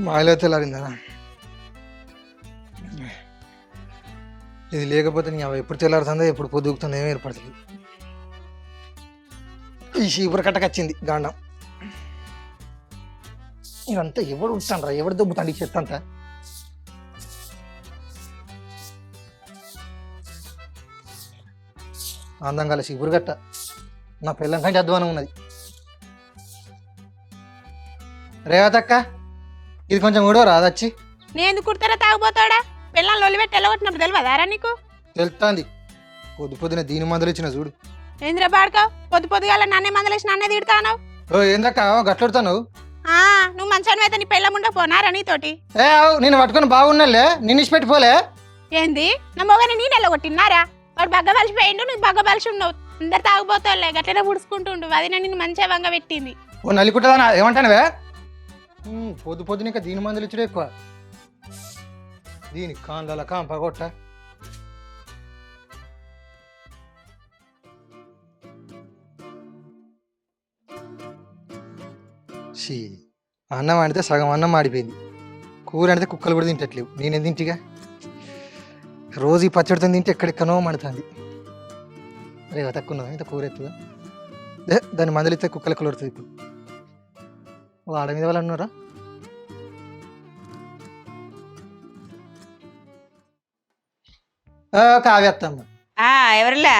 మాయలో తెల్లారిందా ఇది లేకపోతే నీ అవి ఎప్పుడు తెల్లారుతుందో ఎప్పుడు పొద్దుగుతుందో ఏమీ ఏర్పడుతుంది. ఈ షీపుర కట్టకొచ్చింది గాండం. ఇదంతా ఎవడు ఉంటాను రా, ఎవడు దొబ్బుతాడు ఈ చెత్త అంతా. అందం కాల షీపురు కట్ట నా పిల్లం కంటే అధ్వానం ఉన్నది. రేవతక్క ఇది కొంచెం కూడా రాదచ్చి. నేను కుర్తారా తాగుపోతాడా? పిల్లలు లొల్లి పెట్టి ఎల్లగొట్టినప్పుడు తెలియదారా నీకు? తెలుస్తుంది. పొద్దు పొద్దున దీని మందులు ఇచ్చిన చూడు. ఏంద్రా బాడుకో, పొద్దు పొద్దుగాల నన్నే మందలేసి నన్నే తిడతాను. ఓ ఏందక్క గట్లడుతాను? నువ్వు మంచాన్ని అయితే నీ పెళ్ళ ముండా పోనారా నీతోటి? నేను పట్టుకుని బాగున్నాలే, నిన్ను ఇచ్చిపెట్టిపోలే. ఏంది నా మొగని నేను ఎల్లగొట్టినారా? వాడు బగ్గ బలిసిపోయిండు, నువ్వు బగ్గ బలిసి ఉండవు. అందరు తాగుపోతావులే, గట్లనే పుడుచుకుంటుండు. అది నిన్ను మంచిగా వంగ పెట్టింది. ఓ నలికుట్టదా ఏమంటానువే? పొద్దు పొద్దున ఇంకా దీని మందులు ఇచ్చుడే ఎక్కువ. దీనికి కాందల కాంపగొట్ట. షీ అన్నం ఆడితే సగం అన్నం ఆడిపోయింది. కూర ఆడితే కుక్కలు కూడా తింటట్లేవు. నేనేం తింటిగా రోజు ఈ పచ్చడితో తింటే ఎక్కడెక్కనో మండుతుంది. రేవ తక్కువ ఇంత కూర ఎత్తుగా దాని మందులు ఇస్తే కుక్కలు కొలుడుతుంది. ఇప్పుడు వాడ మీద వాళ్ళు అన్నారా? కావ్యత్తమ్మ ఎవరిలా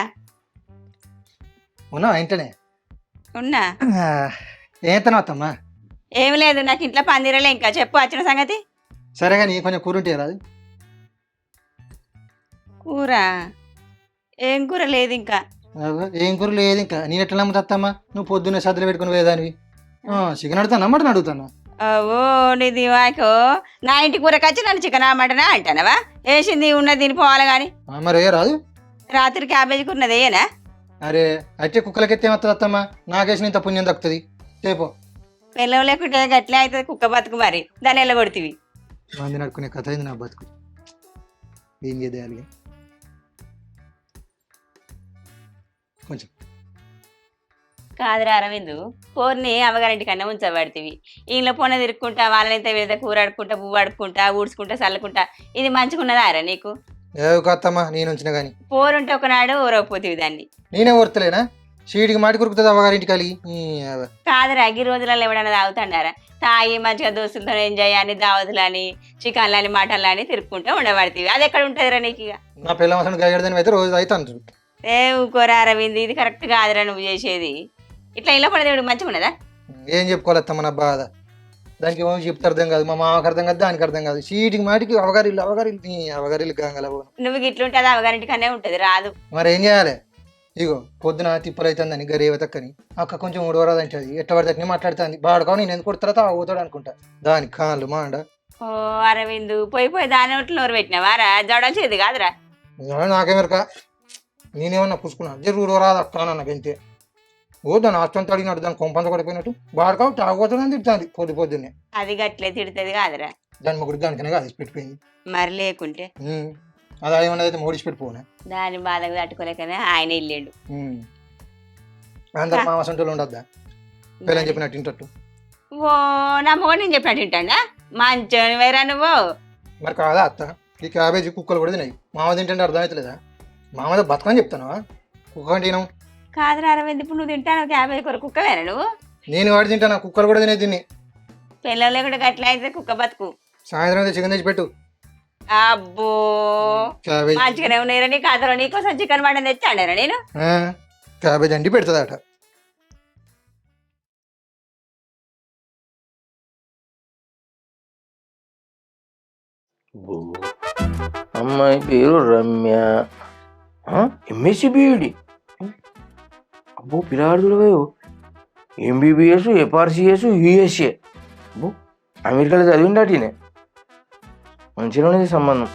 ఉన్నా ఇంటనే ఉన్నా? ఏంతనం అత్తమ్మా? ఏమి లేదు, నాకు ఇంట్లో పందిరలే. ఇంకా చెప్పు వచ్చిన సంగతి. సరేగా నీ కొంచెం కూర ఉంటే రాదు. కూర ఏం కూర లేదు ఇంకా. ఏం కూర లేదు ఇంకా. నేను ఎట్లా నమ్ముతాత్తమ్మా? నువ్వు పొద్దున్నే సద్దులు పెట్టుకుని పోయేదానివి. Chicken అడుగుతానా mutton అడుగుతానా? ఓ నీది వాకో, నా ఇంటి కూరకి వచ్చి నన్ను చికెన్ మటనా అంటానవా? వేసింది ఉన్నది తినిపోవాలి కానీ. మరి ఏ రాదు? రాత్రి క్యాబేజీకి ఉన్నది ఏనా? అరే అయితే కుక్కలకెత్తే ఏమవుతుంది అత్తమ్మా? నాకేసిన ఇంత పుణ్యం దక్కుతుంది. చేపో పిల్లలు లేకుంటే గట్లే అవుతుంది కుక్క బతుకు. మరి దాన్ని వెళ్ళగొడుతుంది. మంది నడుకునే కథ అయింది నా బతుకు. ఏం చేయాలి కొంచెం. కాదురా అరవిందు, కూరని అవ్వగారింటి కన్నా ఉంచబడుతుంది. ఇంట్లో పొన్న తిరుక్కుంటా, వాళ్ళని ఇంత వేద కూర ఆడుకుంటా, పువ్వు ఆడుకుంటా, ఊడ్చుకుంటా, చల్లుకుంటా. ఇది మంచిగున్నదారా నీకు? ఏవి కాత్తమ్మా నేను ఉంచిన కానీ. పోరుంటే ఒకనాడు ఊరకపోతుంది దాన్ని. నేనే ఓర్తలేనా? షీడికి మాటి కొరుకుతుంది అవ్వగారింటి కలిగి. కాదురా ఈ రోజులలో ఎవడన్నా తాగుతాడారా? తాగి మంచిగా దోస్తులతో ఎంజాయ్ అని, దావతులని, చికెన్లని, మటన్లు అని తిరుక్కుంటూ ఉండబడుతుంది. అది ఎక్కడ ఉంటుందిరా నీకు? ఇక నా పిల్లలు అసలు గయ్యడదని అయితే రోజు అయితే అంటారు. ఊకోరా అరవింద్, ఇది కరెక్ట్ కాదురా నువ్వు చేసేది. ఇట్లా ఇలా పడదేవుడు మంచిగా ఉన్నదా? ఏం చెప్పుకోలేత్తమ్మ నా బాధ. దానికి ఏమో చెప్తే అర్థం కాదు, మా మామకి అర్థం కాదు, దానికి అర్థం కాదు. చీటికి మాటికి అవగారిల్లు గంగల. నువ్వు ఇట్లుంటే అది అవగారింటికనే ఉంటుంది, రాదు. మరి ఏం చేయాలి? ఇగో పొద్దున తిప్పలు అవుతుందని గరేవతక్కని అక్క కొంచెం ఊడవరాదంటది. ఎట్ట పడితే మాట్లాడుతుంది. బాడుకో నేను ఎందుకు కొడతారో అవుతాడు అనుకుంటా. దానికి కాళ్ళు మాండ. ఓ అరవింద్, పోయి దాని ఒట్లు నోరు పెట్టినావారా? జడచేది కాదురా. నాకేమరక నేనేమన్నా పుసుకున్నా జరుగు రాదు అక్క నాకంతే. ఓ దాని ఆస్తంతా అడిగినట్టు దాని కొంపంత పడిపోయినట్టు బాడుకో తాగుతుందని తిడుతుంది పొద్దున్నే. అది గట్లే తిడుతుంది కాదురా. దాని ముగ్గురు దానికనే కాదు పెట్టిపోయింది. మరి లేకుంటే అది ఏమన్నా అయితే మోడిచి పెట్టిపోనా? దాని బాధకు తట్టుకోలేకనే ఆయన వెళ్ళాడు. అందరు మామ సొంటలు ఉండద్దా? పిల్లని చెప్పినట్టు ఇంటట్టు. ఓ నా మొగడు నేను చెప్పినట్టు వింటాడా? మంచి వేరా నువ్వు. మరి కాదా అత్త? ఈ క్యాబేజీ కుక్కలు కూడా తినాయి. మామ తింటే అర్థమవుతలేదా? మామతో బతకని చెప్తాను. కుక్క అంటే కాదురా అరవింద్, ఇప్పుడు నువ్వు తింటాను క్యాబేజీ కూర కుక్కవేనా నువ్వు? నేను వాడి తింటాను, కుక్కలు కూడా తినే తిని. పిల్లలు లేకుండా గట్ల అయితే కుక్క బతుకు. సాయంత్రం అయితే చికెన్ తెచ్చి పెట్టు. అబ్బో మంచిగానే ఉన్నాయిరా నీ కాదరా. నీకోసం చికెన్ మటన్ తెచ్చాడారా నేను? క్యాబేజ్ అండి పెడుతుందట. అమ్మాయి పేరు రమ్య, ఎంఎస్సి బిఈడి. అబ్బో పిల్లాడు చూడవేవు, ఎంబీబీఎస్, ఎఫ్ఆర్సిఎస్, యూఎస్ఏ. అబ్బో అమెరికాలో చదివిండాటినే. మంచిగా ఉన్నది సంబంధం.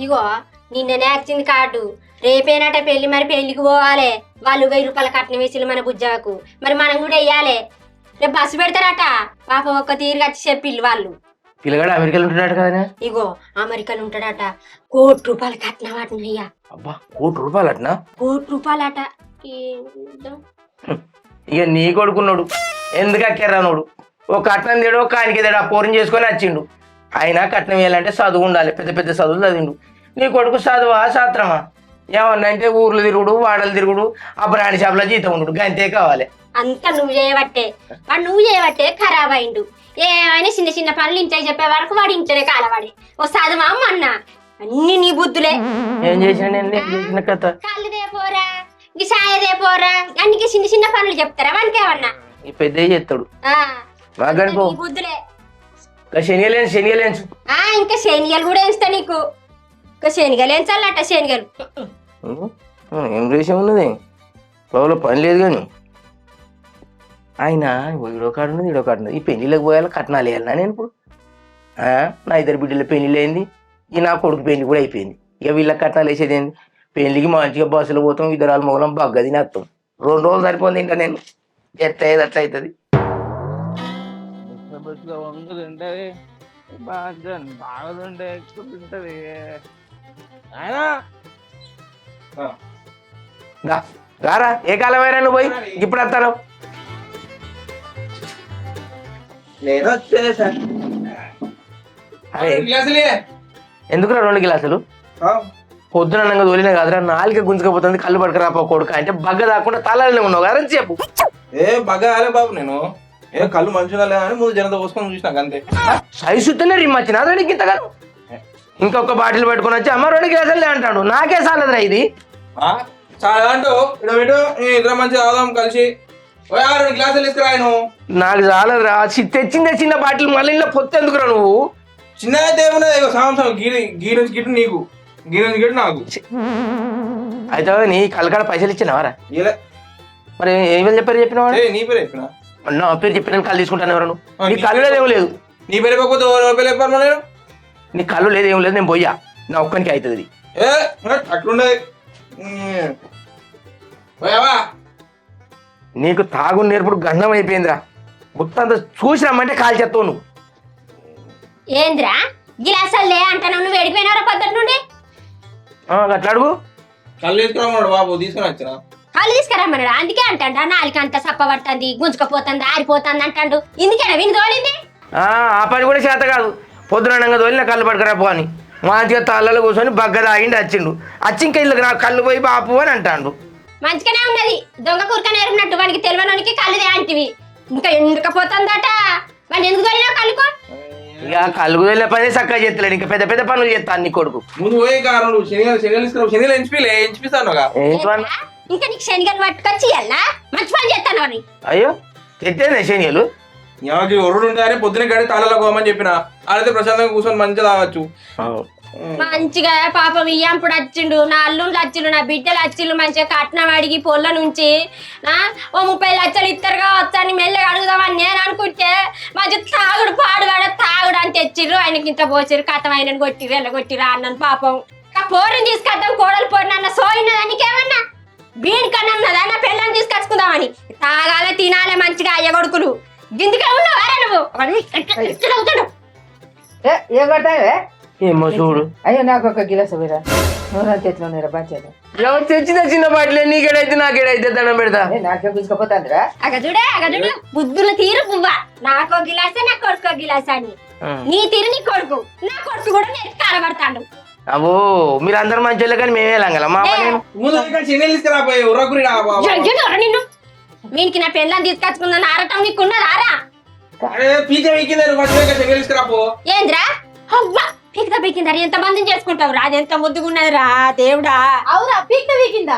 ఇగో నిన్ననే వచ్చింది కార్డు. రేపేనట పెళ్లి, మరి పెళ్లికి పోవాలి. వాళ్ళు 1000 రూపాయల కట్నం వేసి మన బుజ్జాకు, మరి మనం కూడా వెయ్యాలి. రేపు బస్సు పెడతారట. పాప ఒక్క తీరుగా వచ్చి చెప్పిల్లు వాళ్ళు. పిల్లగాడు అమెరికాలో ఉంటాడట కదా? ఇగో అమెరికాలో ఉంటాడట. 1 కోటి రూపాయల కట్నం అటనయ్యా. అబ్బా 1 కోటి రూపాయలు అటనా? 1 కోటి రూపాయలట. ఇక నీ కొడుకున్నాడు ఎందుకు అక్కెర్రానోడు ఓ కట్నం తేడు ఒక ఆయనకి తేడు ఆ పోరం చేసుకొని వచ్చిండు అయినా కట్నం వేయాలంటే చదువు ఉండాలి పెద్ద పెద్ద చదువులు చదివిండు నీ కొడుకు చదువా శాస్త్రమా ఏమన్నా అంటే ఊర్లు తిరుగుడు వాడలు తిరుగుడు ఆ బ్రాండ్ షాప్లో జీతం ఉండు గంతే కావాలి అంతా నువ్వు చేయబట్టే వాడు నువ్వు చేయబట్టే ఖరాబ్ అయిండు ఏమైనా చిన్న చిన్న పనులు ఇంట్లో చెప్పే వరకు వాడు ఇంట్లోనే కాలవాడి ఓ చదువా అన్న అన్ని నీ బుద్ధులే ఏం చేసిన నేను ఏం చేసిన కథ కళ్ళుదే పోరా ఈ సాయదే పోరా అన్నికి చిన్న చిన్న పనులు చెప్తారా వానికేమన్నా ఈ పెద్ద చేస్తాడు ఆ, మాట్లాడుకో నీ బుద్ధులే శనిగలేంచు ఇంకా శనిగలు కూడా వేస్తా నీకు ఇంకా శనిగలు వేయించాలట శనిగలు ఏం రేషం ఉన్నది లోపల పని లేదు కానీ ఆయన ఇడో కాడు ఉన్నది ఇడో కాడు ఉన్నది ఈ పెళ్లిళ్ళకి పోయాలి కట్నాలు వేయాలన్నా నేను ఇప్పుడు నా ఇద్దరు బిడ్డల పెళ్లిళ్ళు అయింది ఈ నా కొడుకు పెళ్లి కూడా అయిపోయింది ఇక వీళ్ళకి కట్నాలు వేసేది ఏంది పెళ్లికి మంచిగా బస్సులో పోతాం ఇద్దరాలు మొగలం బగ్గ తినేస్తాం 2 రోజులు సరిపోతుంది ఇంకా నేను ఎట్లా అయ్యేది అట్లా అవుతుంది రారా ఏ కాలమైనా నువ్వు పోయి ఇప్పుడు వస్తాను నేను వచ్చేసా అరే ఎందుకురా 2 గ్లాసులు పొద్దున అన్నంగా తోలినా కాదురా నాలుక గుంజుకపోతుంది కళ్ళు పడకరా కొడుకు అంటే బగ్గ దాకుండా తలాలనే ఉన్నావు కదా అని చెప్పు ఏ బగ్గాలే బాబు నేను ఏ కళ్ళు మంచిగా లేదని ముందు జనంతో పోసుకొని చూసినాక అంతే సైజుతోనే రిమ్మచ్చిన అతనికి ఇంతగా ఇంకొక బాటిల్ పెట్టుకుని వచ్చి అమ్మ 2 గ్లాసులే అంటాడు నాకే సాలదురా ఇది చాలా అంటూ ఇక్కడ పెట్టు ఇద్దరు మంచిగా అవుదాం కలిసి 2 గ్లాసులు తీసుకురాయను నాకు చాలదురా తెచ్చిందే చిన్న బాటిల్ మళ్ళీ ఇంట్లో పొత్తు ఎందుకురా నువ్వు చిన్నగా ఏమున్నది సంవత్సరం గీ నుంచి గిట్టు నీకు గీ నుంచి గిట్టు నాకు అయితే నీ కలకాడ పైసలు ఇచ్చినావారా ఇలా మరి ఏమని చెప్పినావా నీ పేరు చెప్పిన నా పేరు చెప్పి నేను కళ్ళు తీసుకుంటాను ఎవరు నీ కళ్ళు లేదు ఏం లేదు నీ పేరు చెప్పకపోతే ఎవరి పేరు చెప్పాను నేను నీ కళ్ళు లేదు ఏం లేదు నేను పోయా నా ఒక్కనికి అవుతుంది ఇది ఏ అట్లుండదు పోయావా నీకు తాగు నేర్పుడు గంధం అయిపోయిందిరా మొత్తం చూసి రమ్మంటే కాల్ చేస్తావు నువ్వు ఏంద్రా గిలాసాలు లే అంటాను నువ్వు వేడిపోయినారా పొద్దుట నుండి అట్లా అడుగు కళ్ళు తీసుకురామన్నాడు బాబు తీసుకుని వచ్చిన కళ్ళు తీసుకురమ్మన్నాడు అందుకే అంటాడు నాలుక అంతా సప్ప పడుతుంది గుంజుకపోతుంది ఆరిపోతుంది అంటాడు ఇందుకేనా విని తోలింది ఆ పని కూడా చేత కాదు పొద్దునంగా తోలి నా కళ్ళు పడుకురా పో అని మంచిగా తాళ్ళలో కూర్చొని బగ్గ తాగిండి వచ్చిండు వచ్చి ఇంకా ఇల్లు నా కళ్ళు పోయి బాపు అని అంటాడు మంచిగానే ఉన్నది దొంగ కూరకనే ఎరుగునట్టు వానికి తెలియనోనికి కళ్ళుదే అంటివి ఇంకా ఎండుకపోతుందట వాడిని ఎందుకు తోలినా కళ్ళుకో ఇక కళ్ళు వెళ్ళే పని చక్కగా చేస్తలేడు ఇంకా పెద్ద పెద్ద పనులు చేస్తాను నీ కొడుకు ముందు పోయే కారణం శనిగలు తీసుకురావు శనిగలు ఎంచిపిస్తాను ఇంకా నీకు శనిగలు పట్టుకొచ్చి ఇయ్యాలా మంచి పని చేస్తాను అని అయ్యో తెచ్చేదే శనియలు ఎవరికి ఒరుడు ఉంటాయని పొద్దున గడి తాళాలో పోమని చెప్పిన ఆడైతే ప్రశాంతంగా కూర్చొని మంచిగా తాగొచ్చు మంచిగా పాపం ఇయ్యంపుడు వచ్చిండు నా అల్లుళ్ళు వచ్చిండు నా బిడ్డలు వచ్చిండు మంచిగా కట్నం అడిగి పొల్ల నుంచి ఓ 30 లక్షలు ఇస్తారుగా వచ్చాని మెల్లగా అడుగుదామని నేను అనుకుంటే మంచిగా తాగుడు పాడుగాడ తాగుడు అని తెచ్చిర్రు ఆయనకి ఇంత పోసిర్రు కథం ఆయన కొట్టిర్రు ఎలా కొట్టిర్రు అన్నాను పాపం పోరుని తీసుకొద్దాం కోడలు పోరిన అన్న సోయినదా నీకేమన్నా బీడి కన్నా ఉన్నదా నా పిల్లని తీసుకొచ్చుకుందామని తాగాలే తినాలే మంచిగా అయ్య కొడుకులు గిందుకే ఉన్నావారా నువ్వు అవుతాడు ఏం కొట్టావే ఏమో చూడు అయ్యో నాకు ఒక గిలాస పోయిరా నూనె చేతిలో ఉన్నారా బాధ్యత ఎవరు తెచ్చిన చిన్న బాటిలే నీకేడైతే నాకేడైతే దండం పెడతా నాకే తీసుకుపోతాందిరా అగజుడే బుద్ధుల తీరు పువ్వా నాకో గిలాసే నా కొడుకో గిలాసా అని నీ తీరు నీ కొడుకు నా కొడుకు కూడా నేను కాలబడతాడు అవో మీరు అందరు మంచి కానీ మేమే లంగల మా నేను ముందు శనిగలు తీసుకురాపోయి ఉర్రకురి నిన్ను వీనికి నా పెళ్ళని తీసుకొచ్చుకున్న ఆరటం నీకున్నదారా పీచ వీకింది శనిగలు తీసుకురాపో ఏంద్రా అవ్వా పీకితా పీకిందా ఎంత మందిని చేసుకుంటావు రా అది ఎంత ముద్దుగున్నది రా దేవుడా అవురా పీక్ వీకిందా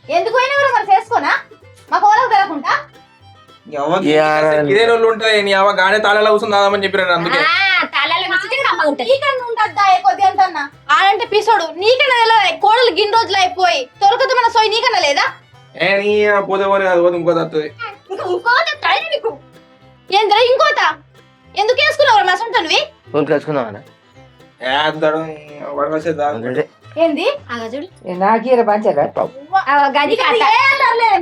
ఎందుకు అయినా కూడా మరి చేసుకోనా మా కోలకు తెలకుండా ఇదే రోజులు ఉంటాయి నీ అవ్వ గానే తాళాలో కూర్చొని తాదామని చెప్పిన అందుకే తలలో ఉంటది నీకన్నా ఉంటద్దా కొద్ది అంతన్నా ఆడంటే పిసోడు నీకన్నా తెలియదు కోడలు గిన్ని రోజులు అయిపోయి తొలకత మన సోయి నీకన్నా లేదా ఏ నీ పోతే పోనీ అది పోతే ఇంకో తత్తుంది ఇంకా ఇంకోత తడి నీకు ఏంద్రా ఇంకోత ఎందుకు వేసుకున్నావు మా సొంతవి కలుసుకుందామా ఏంది అగజుడు నాకీర పంచరా గది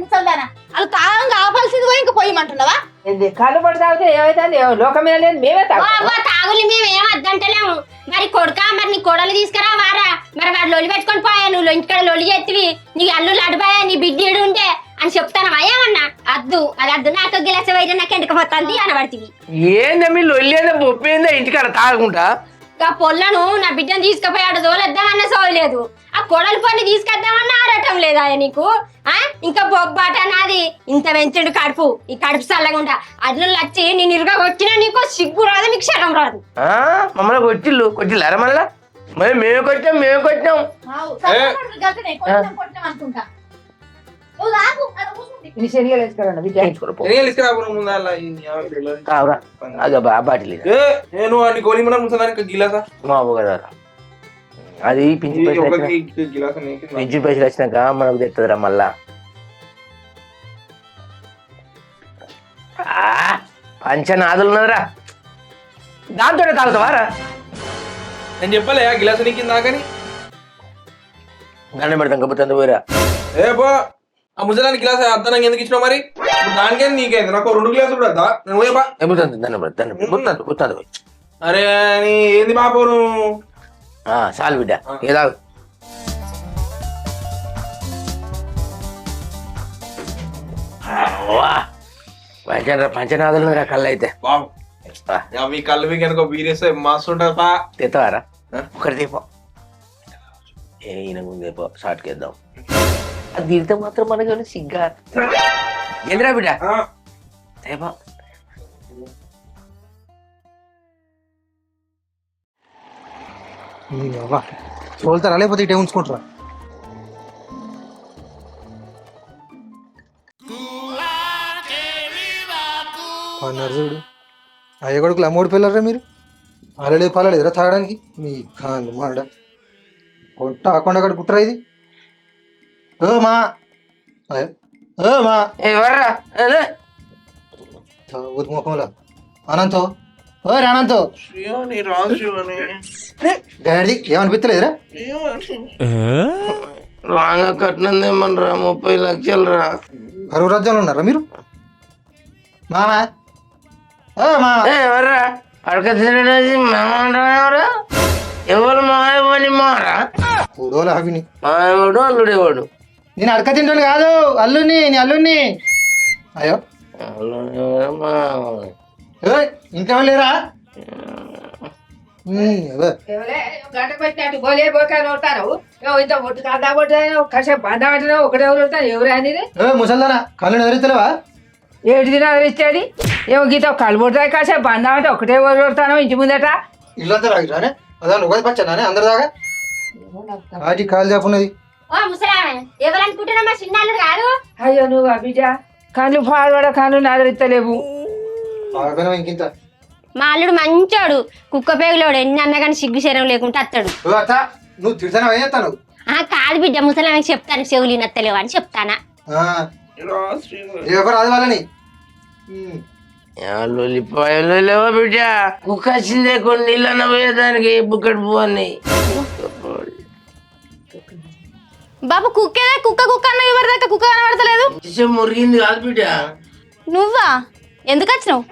ముసల్దానా అది తాగంగా ఆపాల్సింది పోయి ఇంకా పోయమంటున్నావా ఏంది కళ్ళు పడి తాగితే ఏమైతుంది లోకం మీద లేదు మేమే తాగు తాగులు మేమేం వద్దంటలేము మరి కొడుకా మరి నీ కొడలు తీసుకురా వారా మరి వాడు లొలి పెట్టుకొని పోయా నువ్వు ఇంటికాడ లొలి చేతివి నీ అల్లుళ్ళు అడిపోయా నీ బిడ్డ ఉంటే అని చెప్తాను ఏమన్నా అద్దు అది అద్దు నాకు గిలాస వైద్యం నాకు ఎందుకు పోతుంది అనబడుతుంది. ఏందా మీ లొల్లేదా బొప్పేందా ఇంటికాడ తాగకుండా? ఆ పొల్లను నా బిడ్డను తీసుకుపోయాడు తోలేద్దామన్నా సోయలేదు, ఆ కొడలు పని తీసుకొద్దామన్నా ఆడటం లేదా నీకు? ఇంకా బొబ్బాట నాది ఇంత పెంచండు కడుపు, ఈ కడుపు చల్లకుండా అడ్లు వచ్చి నేను ఇరుగా కొట్టినా నీకు సిగ్గు రాదు, నీకు క్షణం రాదు. మమ్మల్ని కొట్టిల్లారా మళ్ళా? మరి మేము కొట్టాం. నీ శనిగలు వేసుకోరండి బిడ్డ. కావురా అదే బాటిల్ నేను అన్ని గోళీ మన ముంచడానికి గిలాసా మా కదా అది పింఛన్ పైసలు వచ్చినాక మనకు తెస్తుందిరా మళ్ళా. పంచనాదులు ఉన్నదిరా, దాంతో తాగుతావారా? నేను చెప్పలే ఆ గిలాస నీకు నాకని దండం పెడతాం కబుతుంది పోయిరా. ఏ బో ఆ ముసలానికి గిలాస అర్థం ఎందుకు ఇచ్చినావు మరి? దానికేంది నీకేంది? నాకు 2 గ్లాసులు కూడా వద్దా? నేను పోయా దండం పెడతాను. అరే నీ ఏంది బాబు నువ్వు? చాలు బిడ్డ ఏదా పంచనాదులు కళ్ళు అయితే బాబు మీ కళ్ళు మీకు కనుక బీరేస్తే మస్తు ఉంటుంది పా. తెస్తావారా? ఒకటి తీపో ఈయన ముందేపో షార్ట్కి వేద్దాం. అది తిరిగితే మాత్రం మనకి సిగ్గా ఏంద్రా బిడ్డ తేపో. తోలుతారా లేకపోతే ఇటే ఉంచుకుంటారా? నర్సుడు అయ్య కొడుకులు అమ్మోడి పిల్లరా మీరు? అలలేదు పలలేదురా తాగడానికి మీ కాదు మాడ కొంట అక్కడ అక్కడ కుట్రా ఇది. మా ముఖంలో అనంతో అనంతో డాడీ ఏమనిపిస్తలేదురా? రాగా కట్టినంది ఏమనరా 30 లక్షలు రా. కరువు రాజ్యాలు ఉన్నారా మీరు? మామా ఎవర్రా అడక తినడానికి మేమంటారా? ఎవరు మాయమని మారా? కూడోలు అవిని మాయవాడు అల్లుడేవాడు. నేను అడక తింటాను కాదు, అల్లుని నీ అల్లుని. అయ్యో ఇంకా లేరా? గంట పెట్టినట్టు గోలే పోకాను కొడతారు. ఇంత ఒట్టు కాదా కొట్టాను కాసేపు బంధ పెట్టినా ఒకటే కొడతాను. ఎవరు అనేది ముసల్దానా కళ్ళు ఎదురుతలేవా? ఏడు దినాలు ఇచ్చేది ఏమో గీత కళ్ళు కొడతాయి. కాసేపు బంధ అంటే ఒకటే కొడతాను ఇంటి ముందట. ఇల్లంతా రాగిరానే అదా ఉగాది పచ్చానే అందరి దాకా వాటి కాలు చెప్పున్నది. ఓ ముసలామె ఎవరనుకుంటున్నా మా చిన్నాళ్ళు కాదు. అయ్యో నువ్వు అభిజ కళ్ళు పాల్పడ కళ్ళు నాదరిస్తలేవు. ఇంకింత మా అల్లుడు మంచోడు, కుక్క పేగులోడు, ఎన్ని అన్నా కానీ సిగ్గు శరం లేకుంటే అత్తాడు. నువ్వు తిడతాను వేస్తాను. కాదు బిడ్డ ముసలామెకి చెప్తాను చెవులు నత్తలేవు అని చెప్తానా. ఎవరు అది వాళ్ళని లేవా బిడ్డ కుక్క వచ్చిందే కొన్ని నీళ్ళన్న పోయేదానికి బుక్కడి పువ్వని. బాబు కుక్కే కుక్క కుక్క అన్న ఎవరి దాకా కుక్క కనబడతలేదు. మురిగింది కాదు బిడ్డ. నువ్వా ఎందుకు వచ్చినావు?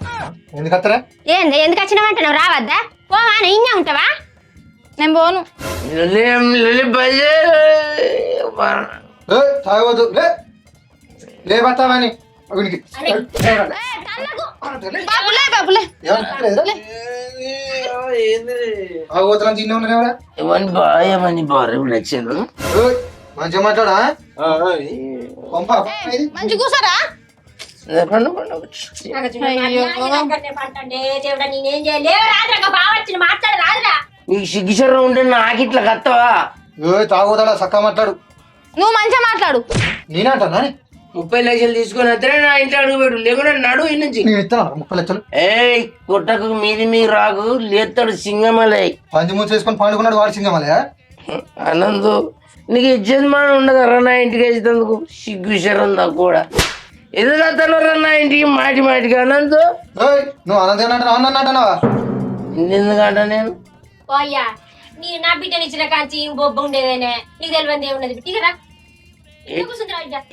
ఎందుకు వస్తారా? ఏంది ఎందుకు వచ్చినావంటే నువ్వు రావద్దా? పోవా ఇన్నే ఉంటావా? నేను పోను. తాగవద్దు లేబత్తావని మంచిగా మాట్లాడా మంచి కూసారా? నీకు సిగ్గుశరం ఉంటే నాకు ఇట్లా కత్తవా? తాగోదా సక్క మాట్లాడు. నువ్వు మంచిగా మాట్లాడు. నేనంటా 30 లక్షలు తీసుకొని వస్తే నా ఇంట్లో అడుగు పెట్టు, లేకుండా నడు ఈ నుంచి. 30 లక్షలు కొట్టకు మీది మీ రాకు లేస్తాడు సింగమలై. పంది మూసి వేసుకొని పండుకున్నాడు వాడు సింగమలే. అనందు నీకు ఇచ్చేది మనం ఉండదు నా ఇంటికి వేసేందుకు సిగ్గుశరం కూడా. ఎందుకు వస్తాను నా ఇంటికి మాటికి అనందు? నువ్వు అనంతేనంటున్నావా? ఎందుకంట నేను పోయ్యా నీ నా బిడ్డని ఇచ్చిన కాంచి బొబ్బ ఉండేదేనే నీకు తెలియదు ఏమున్నది బిట్టిగరా.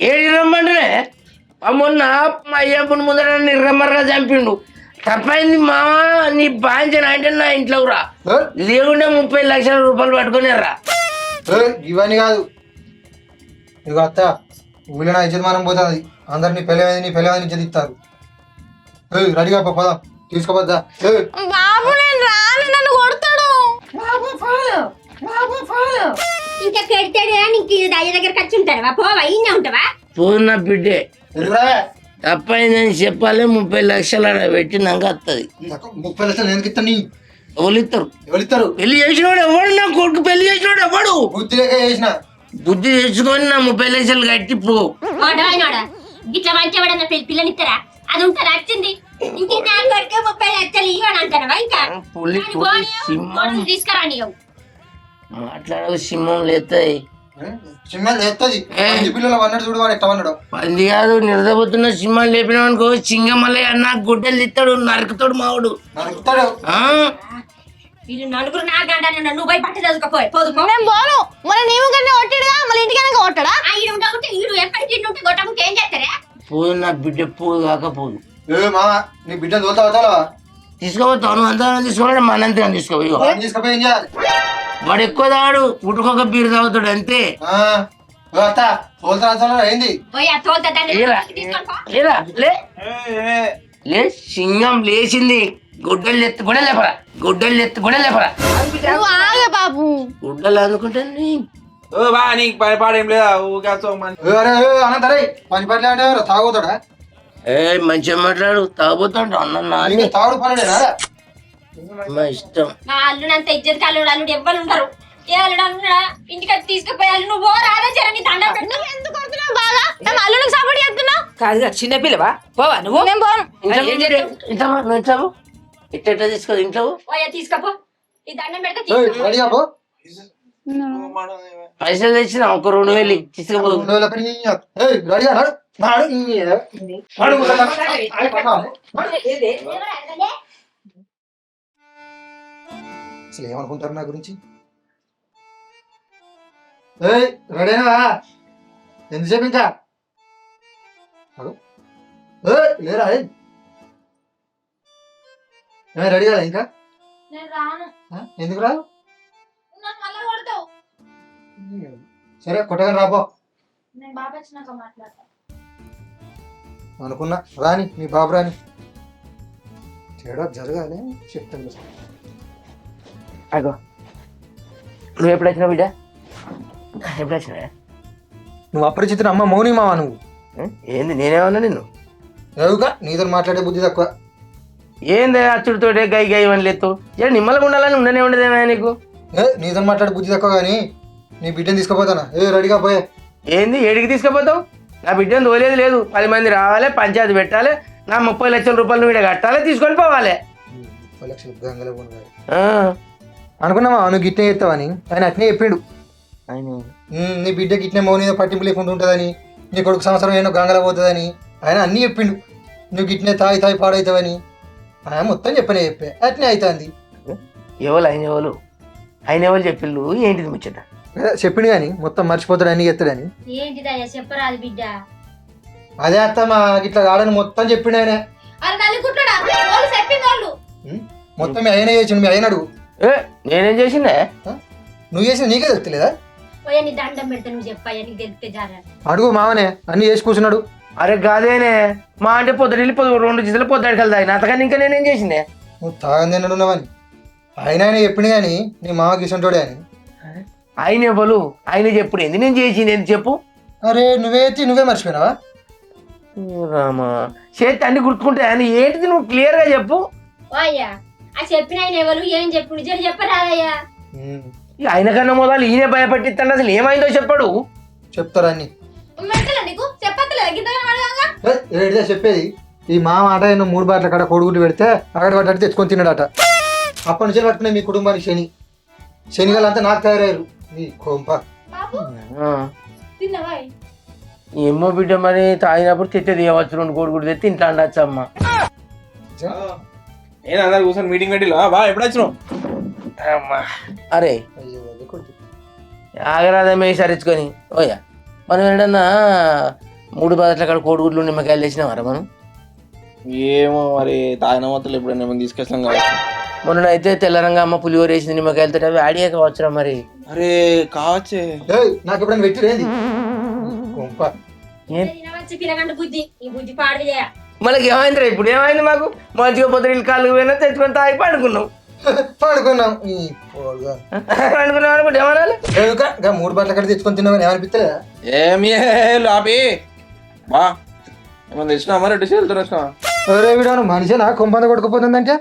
ఏది రమ్మంటే మొన్న మా అయ్యప్పని ముందర నిర్రమ్మర్రా చంపిండు. తప్పైంది మావా నీ బాంచన అంటే నా ఇంట్లో రా, లేకుంటే 30 లక్షల రూపాయలు పట్టుకునేరా. ఇవన్నీ కాదు ఇక అత్త ఊళ్ళో నా యజమానం పోతుంది. అందరు నీ పెళ్ళమైంది ఇచ్చేది ఇస్తారు. రెడీగా పోదాం, తీసుకోపోద్దా? బాబు నేను రాను, నన్ను కొడతాడు. ఇంకా పెడతాడే నీకు అయ్య దగ్గరకు వచ్చి ఉంటావా? పోవా, ఈయన ఉంటావా? పోన్న బిడ్డే తప్పైందని చెప్పాలి. 30 లక్షలు ఆడ పెట్టినాక వస్తుంది. 30 లక్షలు ఎందుకు ఇస్తాను? ఎవరిస్తారు? పెళ్లి చేసినోడు ఎవడు? నా కొడుకు పెళ్లి చేసినోడు ఎవడు? బుద్ధి లేక చేసిన. బుద్ధి తెచ్చుకొని నా 30 లక్షలు కట్టి పో. ఇట్లా మంచివాడన్న పిల్లనిస్తారా? అది ఉంటారా వచ్చింది? ఇంక నా కొడుకు 30 లక్షలు ఇవ్వని అంటారా? ఇంకా తీసుకురా నీవు మాట్లాడవు, సింహం లేస్తాయి. సింహాలు లేస్తుంది. పిల్లలు అన్నాడు చూడు, వాడు ఎట్లా అన్నాడు? పంది కాదు, నిద్రపోతున్న సింహాలు లేపినావు అనుకో, సింగం మళ్ళీ అన్న గుడ్డలు తిత్తాడు, నరుకుతాడు మావుడు. నరుకుతాడు. వీళ్ళు నలుగురు నా గంట నువ్వు పోయి పట్టి చదువుకపోయి పోదు. నేను పోను. మన నీవు కన్నా కొట్టాడుగా, మళ్ళీ ఇంటికైనా కొట్టాడా? ఈడు ఉండకుంటే ఈడు ఎప్పటికి ఉంటే కొట్టకుంటే ఏం చేస్తారా? పోదు నా బిడ్డ, పోదు కాకపోదు. మామ నీ బిడ్డను తోలుతా అవుతావా? తీసుకోపోతావు, నువ్వు అంతా తీసుకోవాలి, మనంతా తీసుకోపోయి. తీసుకుపోయి ఏం చేయాలి? వాడు ఎక్కువ తాగాడు, పుట్టుకొక బీరు తాగుతాడు అంతే. అయింది. లే, సింగం లేచింది. గుడ్డలు ఎత్తు కూడా లేపరా, గుడ్డలు ఎత్తు కూడా లేపరా. నువ్వు ఆగే బాబు. గుడ్డలు అందుకుంటాను. బా నీకు పనిపాడేం లేదా? పని పట్ల అంటే తాగుతాడా? మంచిగా మాట్లాడు, తాగుతాడు అన్న. తాగుడు పనిడేనా? మా ఇష్టం. మా అల్లుడంత ఇజ్జత్ అల్లుడు అల్లుడు ఎవ్వరు ఉంటారు. ఏ అల్లుడు అల్లుడా ఇంటికి తీసుకుపోయి అల్లు నువ్వు రాదా జర నీ దండ పెట్టు. నువ్వు ఎందుకు కొడుతున్నావు బాగా? మేము అల్లుడికి సపోర్ట్ చేస్తున్నావు. కాదుగా చిన్నపిల్లవా? పోవా నువ్వు? మేము పోను. ఇంట్లో ఇట్ట తీసుకో, ఇంట్లో పోయా తీసుకపో. ఈ దండం పెడితే రెడీగా పో. పైసలు తెచ్చిన ఒక 2000 తీసుకుపో. రెడీగా అసలు ఏమనుకుంటారు నా గురించి? రెడీనా? ఎంతసేపు ఇంకా లేరా? రెడీ కదా ఇంకా? నేను రాను. ఎందుకు రాదు? నన్ను మళ్ళా కొడతావు. సరే కొట్టగానే రాపో. నేను బాబు వచ్చినాక మాట్లాడతా. అనుకున్నా రాని, మీ బాబు రాని. తేడా జరగాలి చెప్తాను. అగో నువ్వు ఎప్పుడు వచ్చినావు బిడ్డ? ఎప్పుడు వచ్చినా? నువ్వు అపరిచితుడు అమ్మ మౌని మావా నువ్వు. ఏంది నేనేమన్నా నిన్ను? ఎవుగా నీతో మాట్లాడే బుద్ధి తక్కువ. ఏంది అచ్చుడితోటే గై గై అని లేదు. నిమ్మలకు ఉండాలని ఉండనే ఉండదేమో నీకు. నీతో మాట్లాడే బుద్ధి తక్కువ కానీ నీ బిడ్డను తీసుకుపోతానా? రెడీగా పోయే. ఏంది ఏడికి తీసుకుపోతావు? నా బిడ్డను తోలేదు లేదు. 10 మంది రావాలి, పంచాయతీ పెట్టాలి, నా 30 లక్షల రూపాయలు నువ్వు కట్టాలి, తీసుకొని పోవాలి. 30 లక్షలు గంగలో అనుకున్నావా నువ్వు గిట్నే చేస్తావని? ఆయన అట్నే చెప్పిండు. నీ బిడ్డ గిట్నే మౌని పట్టింపు లేకుండా ఉంటుందని, నీ కొడుకు సంవత్సరం ఏమో గంగలో పోతుందని ఆయన అన్నీ చెప్పిండు. నువ్వు గిట్నే తాయి పాడవుతావని ఆయన మొత్తం చెప్పే అట్నే అవుతుంది. ఎవరు ఆయన ఎవరు చెప్పిండు? ఏంటిది ముచ్చట? చెప్పిండు కానీ మొత్తం మర్చిపోతాడు, అన్ని చెప్తాడని. ఏంటిదయ్యా చెప్పరాదు బిడ్డ? అదే అత్త మా గిట్లా కాడని మొత్తం చెప్పిండు ఆయన. మొత్తం మీ ఆయన చేసిండు. మీ ఆయన అడుగు. నేనేం చేసిందే? నువ్వు చేసిన నీకే తెలుస్తలేదా? పోయా నీ దండం పెడితే నువ్వు చెప్పయ్యా, నీకు తెలిస్తే జారా. అడుగు మావనే అన్ని చేసి కూర్చున్నాడు. అరే కాదేనే మా అంటే పొద్దున 2 జిజలు పొద్దుడికి వెళ్తాయి అంతకని ఇంకా నేనేం చేసిందే? నువ్వు తాగని ఉన్నావని ఆయన చెప్పిండు కానీ నీ మామకి ఇష్టంటోడే అని. ఆయన ఎవరు? ఆయన చెప్పుడు ఏంది? నేను చేసింది ఏంది చెప్పు. అరే నువ్వే మర్చిపోయినావా? రామా చేతి అన్ని గుర్తుకుంటే ఆయన ఏంటిది నువ్వు క్లియర్ గా చెప్పు. అయ్యా ఆ చెప్పిన ఆయన ఎవరు ఏం చెప్పు నిజం చెప్పరాదయ్యా. ఆయన కన్నా మొదలు ఈయన భయపట్టిస్తాడు. అసలు ఏమైందో చెప్పాడు. చెప్తారా అన్ని నీకు చెప్పలేదు చెప్పేది. ఈ మామ ఆట 3 బాట్ల కాడ కొడుగుడ్లు పెడితే అక్కడ పడ్డట్టు తెచ్చుకొని తిన్నాడట. అప్పటి నుంచి పట్టుకునే మీ కుటుంబానికి శనిగాలంతా నాకు తయారయ్యారు. నీ కొంప ఏమో బిడ్డ మరి తాగినప్పుడు తెచ్చేది ఇవ్వచ్చు. 2 కోడిగుడ్డు తెచ్చి ఇంట్లో అండొచ్చు అమ్మ. నేను అందరు కూర్చొని మీటింగ్ పెట్టి బా ఎప్పుడు వచ్చినావు? అరే ఆగరాదమే సరించుకొని ఓయా మనం ఏంటన్నా 3 బాట్ల కాడ కోడిగుడ్లు నిమ్మకాయలు తెచ్చినామరా మనం? ఏమో మరి తాగిన మొత్తం ఎప్పుడైనా మేము తీసుకొచ్చాం కదా. మొన్నైతే తెల్లరంగా అమ్మ పులిహోర వేసింది నిమ్మకాయలతో, అవి ఆడియా కావచ్చురా మరి. అరే కావచ్చే. నాకు ఎప్పుడైనా పెట్టిరేంది కొంప? మంచి పిల్లగంట బుద్ధి ఈ బుద్ధి పాడు చేయ మనకి ఏమైందిరా ఇప్పుడు ఏమైంది మాకు మంచిగా పొద్దున కాళ్ళు పోయినా తెచ్చుకొని తాగి పడుకున్నాం పడుకున్నాం ఈ పోగా. పడుకున్నాం అనుకుంటే ఏమనాలి ఎందుకా? ఇంకా 3 బట్టల కట్టి తెచ్చుకొని తిన్నావు ఏమనిపిస్తలేదా? ఏమి లాపి బా ఏమన్నా తెచ్చినా మరి రెడ్డి చేతులు వచ్చినావా ఎవరే వీడాను మనిషి నా కొంపంద కొట్టుకుపోతుందంటే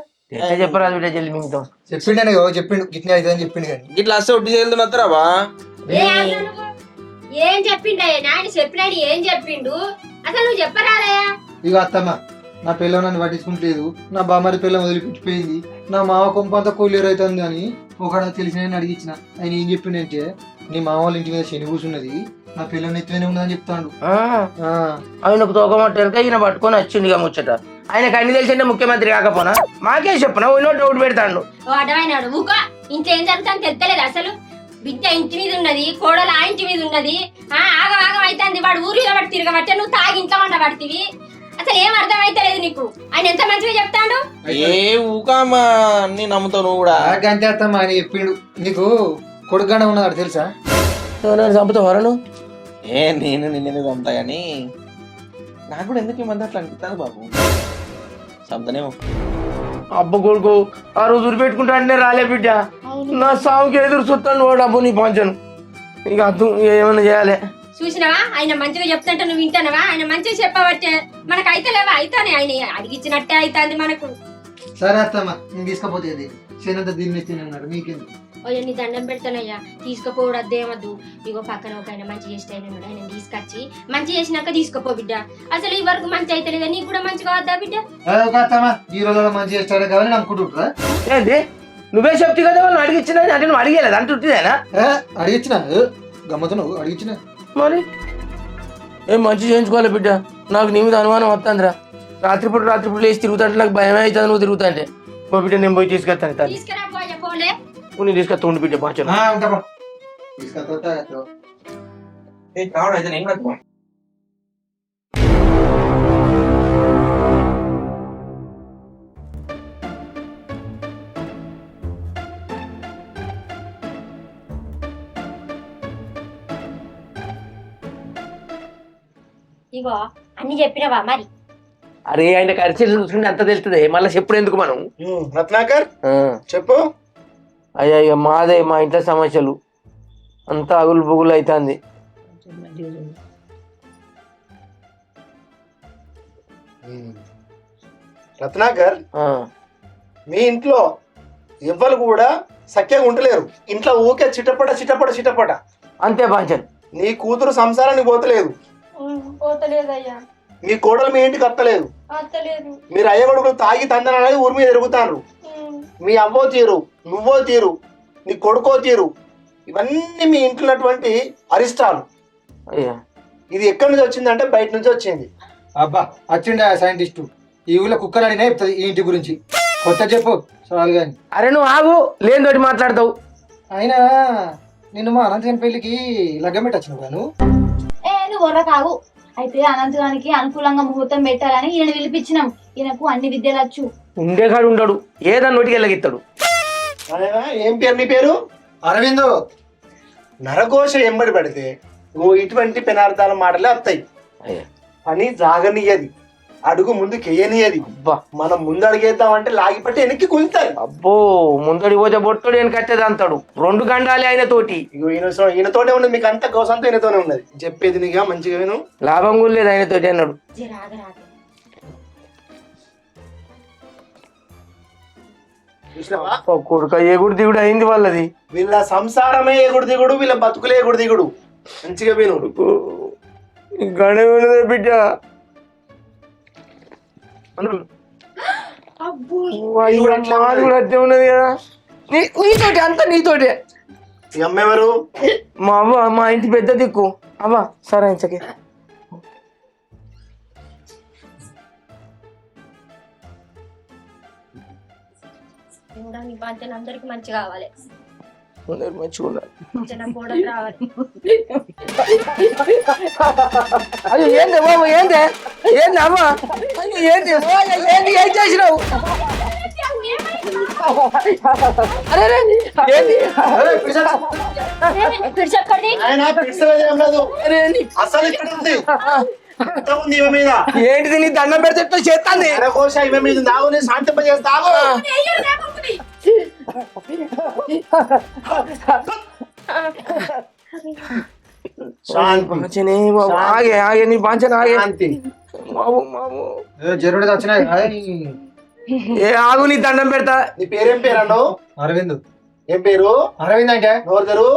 చెప్పరాదు బిడ్డ జల్లి మింగుతాం చెప్పిండు చెప్పిండు గిట్నే అవుతుందని చెప్పిండు కానీ ఇట్లా వస్తే ఒట్టి చేతులు వస్తారా బా ఏం చెప్పిండయ్యా నాయన చెప్పినాడు ఏం చెప్పిండు అసలు నువ్వు చెప్పరాలయ్యా ఇక అత్తమ్మ నా పిల్ల నన్ను పట్టించుకుంటలేదు నా బామ్మరి పిల్ల వదిలిపెట్టిపోయింది నా మామ కొంపంతా కూలీరు అవుతుంది అని ఒకడు తెలిసిన ఆయన అడిగించిన ఆయన ఏం చెప్పిండంటే నీ మామ వాళ్ళ ఇంటి మీద శని కూర్చున్నది నా పిల్లని ఎత్తునే ఉన్నదని చెప్తాడు. ఆయనకు తోకమంటారు ఈయన పట్టుకొని వచ్చింది ఇక ముచ్చట ఆయనకు అన్ని తెలిసింటే ముఖ్యమంత్రి కాకపోనా మాకే చెప్పనా ఓ డౌట్ పెడతాడు అడ్డమైనాడు ఊక ఇంకేం జరుగుతుందని తెలుస్తలేదు అసలు బిడ్డ ఇంటి మీద ఉన్నది కోడలు ఆ ఇంటి మీద ఉన్నది ఆగం ఆగం అవుతుంది వాడు ఊరిలో పడి తిరగబట్టే నువ్వు తాగి ఇంట్లో వండబడితివి అసలు ఏం అర్థం అయితలేదు నీకు ఆయన ఎంత మంచిగా చెప్తాడు ఏ ఊకామా అన్ని నమ్ముతావు నువ్వు కూడా గంటే అత్తమ్మ ఆయన చెప్పిండు నీకు కొడుకుగానే ఉన్నాడు తెలుసా? చంపుతావు వరను ఏ నేను నిన్నెందుకు చంపుతా కానీ నాకు కూడా ఎందుకు ఈ మధ్య అట్లా అనిపిస్తుంది బాబు చంపుతానేమో అబ్బ కొడుకు ఆ రోజు ఉరిపెట్టుకుంటా అంటే రాలే బిడ్డ నా సాగుకి ఎదురు చూస్తాను వాడు అబ్బు నీ పంచను ఇక అర్థం ఏమన్నా చేయాలి చూసినావా ఆయన మంచిగా చెప్తుంటే నువ్వు వింటానవా ఆయన మంచిగా చెప్పబట్టే మనకు అయితలేవా అయితానే ఆయన అడిగిచ్చినట్టే అవుతుంది మనకు సరే అత్తమ్మ నేను తీసుకపోతే చేనంత దీన్ని తిన్నాడు మీకేంది? ఓ నీ దండం పెడతానయ్యా తీసుకుపోవడం అదేమద్దు ఇగో పక్కన ఒక ఆయన మంచి చేస్తే ఆయన తీసుకొచ్చి మంచి చేసినాక తీసుకుపో బిడ్డ అసలు ఈ వరకు మంచి అయితే లేదా నీకు కూడా మంచిగా వద్దా బిడ్డ అత్తమ్మ ఈ రోజు మంచి చేస్తాడు కావాలి నమ్ముకుంటుంటారా? ఏంటి నువ్వే చెప్తే కదా వాళ్ళని అడిగిచ్చినా అంటే నువ్వు అడిగేలేదు అంటుంటేనా అడిగిచ్చిన గమ్మతు నువ్వు అడిగిచ్చిన మరి ఏం మంచి చేయించుకోవాలి బిడ్డ నాకు నీ మీద అనుమానం వస్తుందిరా రాత్రిపూట లేచి తిరుగుతాంటే నాకు భయమే అవుతుంది నువ్వు తిరుగుతా అంటే మా బిడ్డ నేను పోయి తీసుకెళ్తాను తల్లి తీసుకురా పోయా పోలే నువ్వు తీసుకొస్తా ఉండి బిడ్డ పంచను ఉంటా తీసుకొస్తా కావడం అయితే నేను కూడా ఇగో అన్ని చెప్పినవా మరి అరే ఆయన ఖర్చు చూసుకుంటే అంత తెలుస్తుంది మళ్ళీ చెప్పుడు ఎందుకు మనం రత్నాకర్ చెప్పు. అయ్యా ఇక మాదే మా ఇంట్లో సమస్యలు అంతా అగులు బుగులు అవుతుంది రత్నాకర్ మీ ఇంట్లో ఎవ్వరు కూడా సఖ్యంగా ఉండలేరు ఇంట్లో ఊకే చిటపట అంతే పంచన్ నీ కూతురు సంసారానికి పోతలేదు పోతలేదయ్యా మీ కోడలు మీ ఇంటికి అత్తలేదు అత్తలేదు మీరు అయ్య కొడుకులు తాగి తందనాలని ఊరి మీద తిరుగుతారు మీ అవ్వో తీరు నువ్వో తీరు నీ కొడుకో తీరు ఇవన్నీ మీ ఇంట్లో ఉన్నటువంటి అరిష్టాలు. అయ్యా ఇది ఎక్కడి నుంచి వచ్చిందంటే బయట నుంచి వచ్చింది. అబ్బా వచ్చిండే సైంటిస్టు ఈ ఊళ్ళో కుక్కలు అడిగినా చెప్తుంది ఈ ఇంటి గురించి. కొత్త చెప్పు చాలు కానీ. అరే నువ్వు ఆగు లేనితోటి మాట్లాడతావు. అయినా నిన్ను మా అనంతగాని పెళ్లికి లగ్గం పెట్టొచ్చినావు నువ్వు. నువ్వు వర కావు అయితే అనంతగానికి అనుకూలంగా ముహూర్తం పెట్టాలని ఈయన పిలిపించినాం. ఈయనకు అన్ని విద్యలు వచ్చు. ఉండేకాడు ఉండడు ఏదన్నా నోటికి వెళ్ళగిస్తాడు. ఏం పేరు నీ పేరు? అరవిందు. నరఘోష ఎంబడి పడితే ఇటువంటి పెనార్థాల మాటలే వస్తాయి. పని జాగనియది అడుగు ముందుకు వేయనియది. మనం ముందు అడిగేద్దామంటే లాగిపట్టి వెనక్కి కులుతాయి. అబ్బో ముందడి పోతే బొట్టుడు వెనక కట్టేది అంటాడు. 2 గండాలి ఆయన తోటి. ఈయనతోనే ఉన్నది మీకు అంత గోసంతో ఈయనతోనే ఉన్నది. చెప్పేది నీగా మంచిగా విను. లాభం కూడా లేదు ఆయన తోటి అన్నాడు. కొడుక ఎగుడు దిగుడు అయింది వాళ్ళది. వీళ్ళ సంసారమే ఎగుడు దిగుడు, వీళ్ళ బతుకులే ఎగుడు దిగుడు. మంచిగా విను. గణ బిడ్డ మాది కూడా అట్టే ఉన్నది కదా. నీతోటి అంతా నీతోటే. ఈ అమ్మెవరు? మా అవ్వ మా ఇంటి పెద్ద దిక్కు. అవ్వ సరే ఇంచకే అందరికి మంచి కావాలి, మంచిగా ఉండాలి. రావాలి. అయ్యో ఏంది బాబు ఏంది ఏంది అమ్మ ఏంది ఏంది ఏం చేసినావు? అరే ఏంది పిడిచెక్కడిది ఆయన పిడిసలేదు ఏం లేదు అసలు ఇక్కడ ఉంది ఎంత ఉంది ఇవ మీద ఏంటిది నీ దండం పెడితే ఎట్లా చేస్తాంది నరకోశ ఇవ మీద దాగు నేను శాంతింప చేస్తాగు శాంతి ఆగే ఆగే నీ బాంచన ఆగే శాంతి బాబు బాబు జరుడు వచ్చినాయి ఏ ఆగు నీ దండం పెడతా నీ పేరేం పేరు అన్నావు అరవింద్. ఏం పేరు అరవింద్ అంటే నోరు తెరు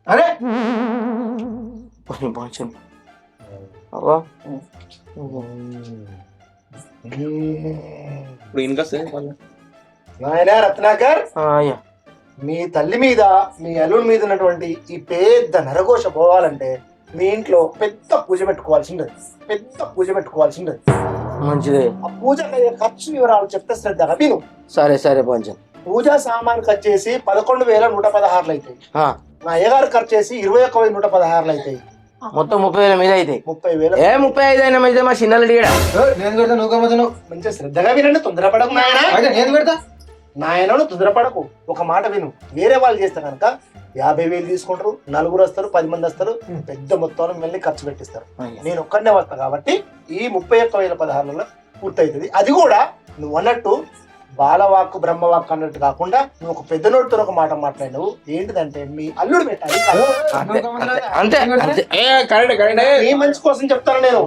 అరే బాంచన అవ్వా ఇప్పుడు ఇంకా నాయన రత్నాకర్ అయ్యా మీ తల్లి మీద మీ అల్లుడి మీద ఉన్నటువంటి ఈ పెద్ద నరఘోష పోవాలంటే మీ ఇంట్లో పెద్ద పూజ పెట్టుకోవాల్సింది పెద్ద పూజ పెట్టుకోవాల్సింది మంచిదే ఆ పూజకు అయ్యే ఖర్చు వివరాలు చెప్తే శ్రద్ధగా విను సరే సరే బాంచన పూజా సామాన్ ఖర్చు చేసి 11,116 అవుతాయి నా అయ్యగారు ఖర్చు చేసి 21,116 అవుతాయి మొత్తం 30,000 మీద అయితే 30,000 ఏ 35 అయినా మంచిదే మా చిన్నలు అడిగాడా నేను పెడతా నువ్వు గమ్మతున్నావు. మంచిగా శ్రద్ధగా వినండి తొందరపడకు నాయన అయితే నేను పెడతా. నాయనను తొందరపడకు ఒక మాట విను వేరే వాళ్ళు చేస్తే కనుక 50,000 తీసుకుంటారు 4 వస్తారు 10 మంది వస్తారు పెద్ద మొత్తంలో మిమ్మల్ని ఖర్చు పెట్టిస్తారు నేను ఒక్కడనే వస్తా కాబట్టి ఈ 31,016 పూర్తవుతుంది అది కూడా నువ్వు అన్నట్టు బాలవాక్కు బ్రహ్మవాక్కు అన్నట్టు కాకుండా నువ్వు ఒక పెద్ద నోటితో ఒక మాట మాట్లాడినావు ఏంటిదంటే మీ అల్లుడు పెట్టాలి అంతే అంతే నీ మంచి కోసం చెప్తాను నేను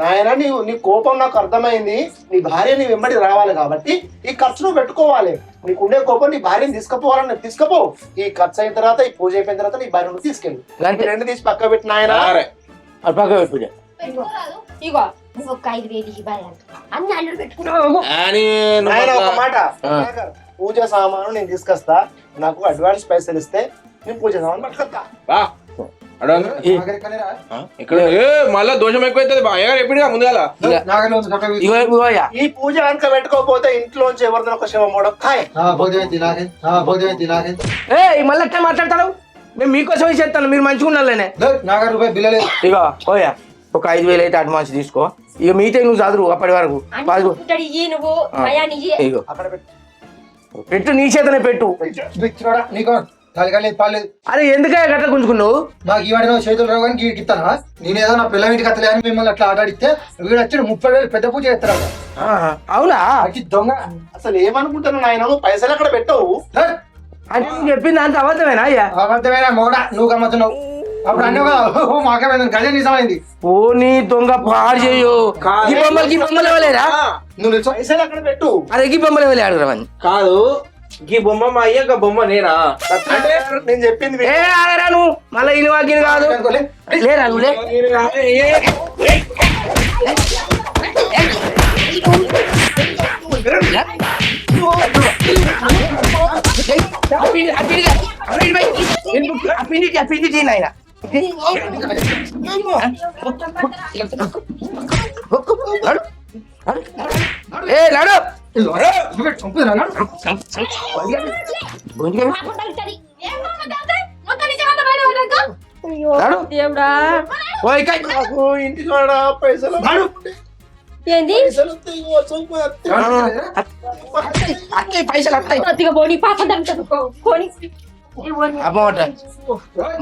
నాయన నీ కోపం నాకు అర్థమైంది నీ భార్య నీ వెంబడి రావాలి కాబట్టి ఈ ఖర్చు నువ్వు పెట్టుకోవాలి నీకు ఉండే కోపం నీ భార్యని తీసుకుపోవాలని తీసుకుపో ఈ ఖర్చు అయిన తర్వాత ఈ పూజ అయిపోయిన తర్వాత నీ భార్యను తీసుకెళ్ళి రెండు తీసి పక్క పెట్టి నాయన పక్క పెట్టు ఇగో నువ్వు ఒక 5,000 ఇవ్వాలి అన్ని అల్లుడు పెట్టుకున్నావు నాయన ఒక మాట పూజ సామాను నేను తీసుకొస్తా నాకు అడ్వాన్స్ పైసలు ఇస్తే నేను పూజ సామాను పట్టుకొస్తా ఇక్కడ మళ్ళా దోషం ఎక్కువైతుంది అయ్యగారు ఎప్పుడు ముందుగా ఈ పూజ కనుక పెట్టుకోకపోతే ఇంట్లోంచి ఎవరిదో ఒక శివ మోడ ఖాయ్ ఏ మళ్ళీ ఎట్లా మాట్లాడతారు మేము మీకోసమే చేస్తాను మీరు మంచిగా ఉండాలనే ₹1,000 బిల్లలే. ఇక ఓయా ఒక 5,000 అయితే అడ్వాన్స్ తీసుకో ఇక మీతో నువ్వు చదువు అప్పటి వరకు నువ్వు ఇగో అక్కడ పెట్టు నీ చేతనే పెట్టు పిచ్చివాడా, నీకు తాలికాలేదు పాలేదు. అరే ఎందుకయ్యా గట్ల గుంజుకున్నావు నాకు ఈ వాడిన చేతులు రావు కానీ గీడికి ఇస్తానా? నేనేదో నా పిల్లల ఇంటికి అత్తలే అని మిమ్మల్ని అట్లా ఆటాడిస్తే వీడు వచ్చి 30,000 పెద్ద పూజ చేస్తారా? అవునా అది దొంగ. అసలు ఏమనుకుంటున్నావు నాయన నువ్వు పైసలు అక్కడ పెట్టవు అంటే నువ్వు చెప్పింది అంత అబద్ధమేనా అయ్యా? అబద్ధమైన మోడా నువ్వు గమ్మతున్నావు. అప్పుడు అన్నీ మాకేమైంది గజ నిజమైంది. ఓ నీ దొంగ పాడు చేయు ఈ బొమ్మలు ఇవ్వలేరా? నువ్వు నిల్చో. పైసలు అక్కడ పెట్టు అరే ఈ బొమ్మలు ఇవ్వలే అడగరవని కాదు ఈ బొమ్మ మా అయ్య బొమ్మ నేనా అంటే నేను చెప్పింది ఏ ఆగరా నువ్వు మళ్ళీ ఇని వాకిని కాదు లేరా నువ్వు లే ఏ నడు దేవుడా ఇంటికి పైసలు ఏంది పైసలు వస్తాయి పోనీ పాపం పోనీ అమౌంట్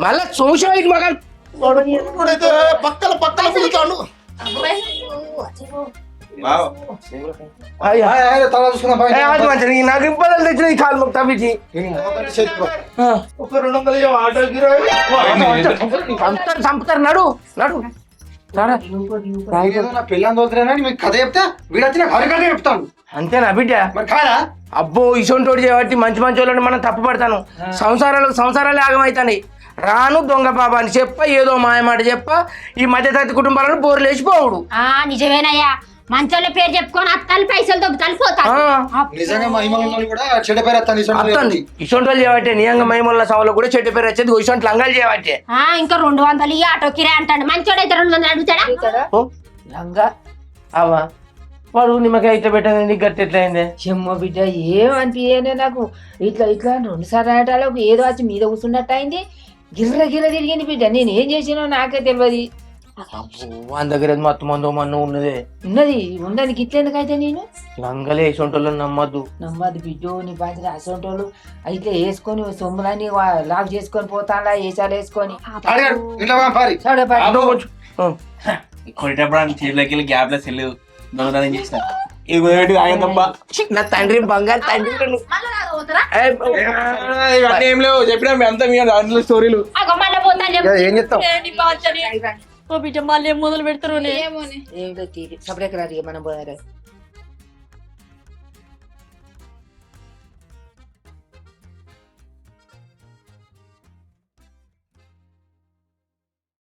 మళ్ళా చూసా మగన్ పక్కల పక్కల పిలుతాను నాకు ఇబ్బందులు తెచ్చిన ఈ కాలు తప్పించి ఒక 200 ఆటో గిరాయి చంపుతారు నడు నడు నా పిల్లని తోలుతున్నానని మీకు కథ చెప్తే వీడు వచ్చి నాకు హరికథ చెప్తాను. అంతేనా బిడ్డ? మరి కాదా? అబ్బో ఇసొంటోడు చేయబట్టి మంచి మంచి వాళ్ళని మనం తప్పుపడతాను. సంసారాలే ఆగమవుతాయి. రాను దొంగ బాబా అని చెప్ప ఏదో మాయమాట చెప్ప ఈ మధ్యతరగతి కుటుంబాలను బోర్లు వేసిపోవుడు. నిజమేనయ్యా మంచోళ్ళ పేరు చెప్పుకొని అత్తాలు పైసలు దొబ్బుతాలు పోతారు. నిజంగా మహిమలు కూడా చెడ్డ పేరు వస్తాను. ఇసొంటి వాళ్ళు చేయబట్టే నిజంగా మహిమల సభలో కూడా చెడ్డ పేరు వచ్చేది ఇసొంటి లంగాలు చేయబట్టే. ఇంకా 200 ఈ ఆటో కిరా అంటాడు మంచోడైతే 200 అడుగుతాడా? లంగా అవా వాడు నిమ్మకాయ అయితే పెట్టండి గట్టి ఎట్లయిందే చెమ్మ బిడ్డ ఏమనిపించనే నాకు ఇట్లా 2 సార్లు ఆటలకు ఏదో వచ్చి మీద కూర్చున్నట్టు అయింది గిర్ర గిర్ర తిరిగింది బిడ్డ నేను ఏం చేసినో నాకే తెలియదు వాని దగ్గర ఏదో మత్తు మందో మన్ను ఉన్నదే ఉన్నది ఉండడానికి ఇట్లెందుకైతే నేను లంగలే వేసుంటోళ్ళని నమ్మద్దు నమ్మది బిడ్డో నీ బాధ్యత అసంటోళ్ళు అయితే వేసుకొని సొమ్ములని లాక్ చేసుకొని పోతాడా ఏసాలు వేసుకొని అడిగాడు ఇంట్లో పారి కొట్టేటప్పుడు అని చేతిలోకి వెళ్ళి గ్యాప్ లో సెల్లు దొంగతనం చేసిన ఇది కుదబెట్టి ఆగదబ్బా నా తండ్రి బంగారు తండ్రి ఇవన్నీ ఏం లేవు చెప్పినా మీ అంతా మీ అందులో స్టోరీలు మళ్ళీ పోతాను ఏం చెప్తావు ఏమిటో తీరి సపరేట్ రాదు మనం పోయారు